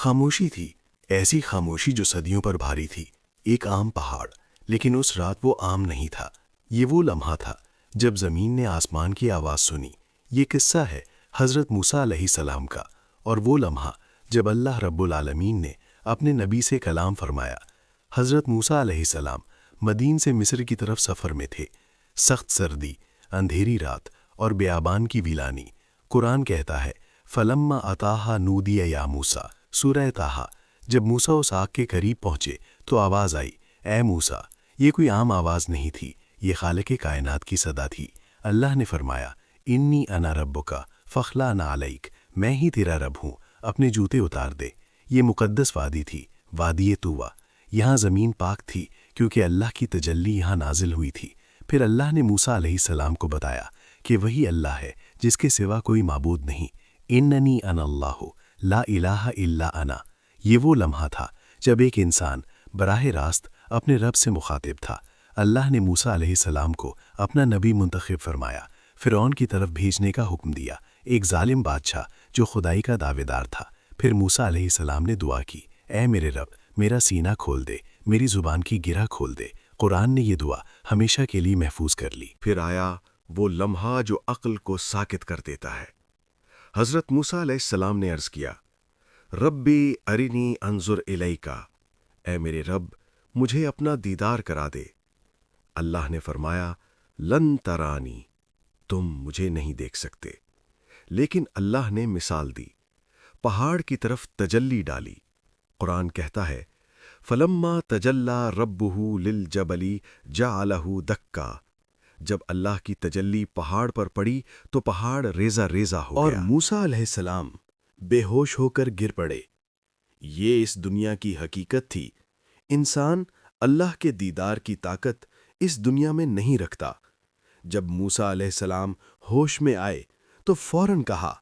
خاموشی تھی، ایسی خاموشی جو صدیوں پر بھاری تھی۔ ایک عام پہاڑ، لیکن اس رات وہ عام نہیں تھا۔ یہ وہ لمحہ تھا جب زمین نے آسمان کی آواز سنی۔ یہ قصہ ہے حضرت موسیٰ علیہ السلام کا، اور وہ لمحہ جب اللہ رب العالمین نے اپنے نبی سے کلام فرمایا۔ حضرت موسیٰ علیہ السلام مدین سے مصر کی طرف سفر میں تھے۔ سخت سردی، اندھیری رات اور بیابان کی ویرانی۔ قرآن کہتا ہے فلما اتاہا نودی یا موسیٰ، سورہ طٰہٰ۔ جب موسیٰ اس آگ کے قریب پہنچے تو آواز آئی، اے موسیٰ۔ یہ کوئی عام آواز نہیں تھی، یہ خالق کائنات کی صدا تھی۔ اللہ نے فرمایا انی انا ربک فاخلع نعلیک، میں ہی تیرا رب ہوں، اپنے جوتے اتار دے۔ یہ مقدس وادی تھی، وادی طویٰ۔ یہاں زمین پاک تھی کیونکہ اللہ کی تجلی یہاں نازل ہوئی تھی۔ پھر اللہ نے موسیٰ علیہ السلام کو بتایا کہ وہی اللہ ہے جس کے سوا کوئی معبود نہیں۔ اننی انا اللہ لا الہ الا انا۔ یہ وہ لمحہ تھا جب ایک انسان براہ راست اپنے رب سے مخاطب تھا۔ اللہ نے موسیٰ علیہ السلام کو اپنا نبی منتخب فرمایا، فرعون کی طرف بھیجنے کا حکم دیا، ایک ظالم بادشاہ جو خدائی کا دعوے دار تھا۔ پھر موسیٰ علیہ السلام نے دعا کی، اے میرے رب، میرا سینہ کھول دے، میری زبان کی گرہ کھول دے۔ قرآن نے یہ دعا ہمیشہ کے لیے محفوظ کر لی۔ پھر آیا وہ لمحہ جو عقل کو ساکت کر دیتا ہے۔ حضرت موسیٰ علیہ السلام نے عرض کیا، ربی ارنی انظر الیکا، اے میرے رب، مجھے اپنا دیدار کرا دے۔ اللہ نے فرمایا لن ترانی، تم مجھے نہیں دیکھ سکتے۔ لیکن اللہ نے مثال دی، پہاڑ کی طرف تجلی ڈالی۔ قرآن کہتا ہے فلما تجلی ربہ للجبل جعلہ دکا، جب اللہ کی تجلی پہاڑ پر پڑی تو پہاڑ ریزہ ریزہ ہو اور گیا۔ موسیٰ علیہ السلام بے ہوش ہو کر گر پڑے۔ یہ اس دنیا کی حقیقت تھی۔ انسان اللہ کے دیدار کی طاقت اس دنیا میں نہیں رکھتا۔ جب موسیٰ علیہ السلام ہوش میں آئے تو فوراً کہا،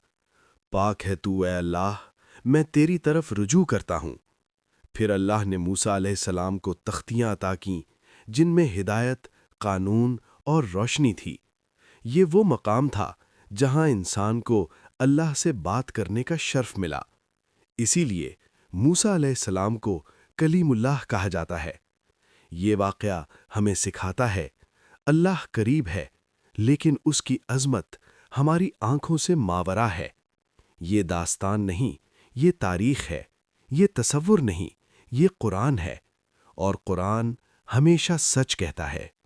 پاک ہے تو اے اللہ، میں تیری طرف رجوع کرتا ہوں۔ پھر اللہ نے موسیٰ علیہ السلام کو تختیاں عطا کیں جن میں ہدایت، قانون اور روشنی تھی۔ یہ وہ مقام تھا جہاں انسان کو اللہ سے بات کرنے کا شرف ملا۔ اسی لیے موسیٰ علیہ السلام کو کلیم اللہ کہا جاتا ہے۔ یہ واقعہ ہمیں سکھاتا ہے اللہ قریب ہے، لیکن اس کی عظمت ہماری آنکھوں سے ماورا ہے۔ یہ داستان نہیں، یہ تاریخ ہے۔ یہ تصور نہیں، یہ قرآن ہے، اور قرآن ہمیشہ سچ کہتا ہے۔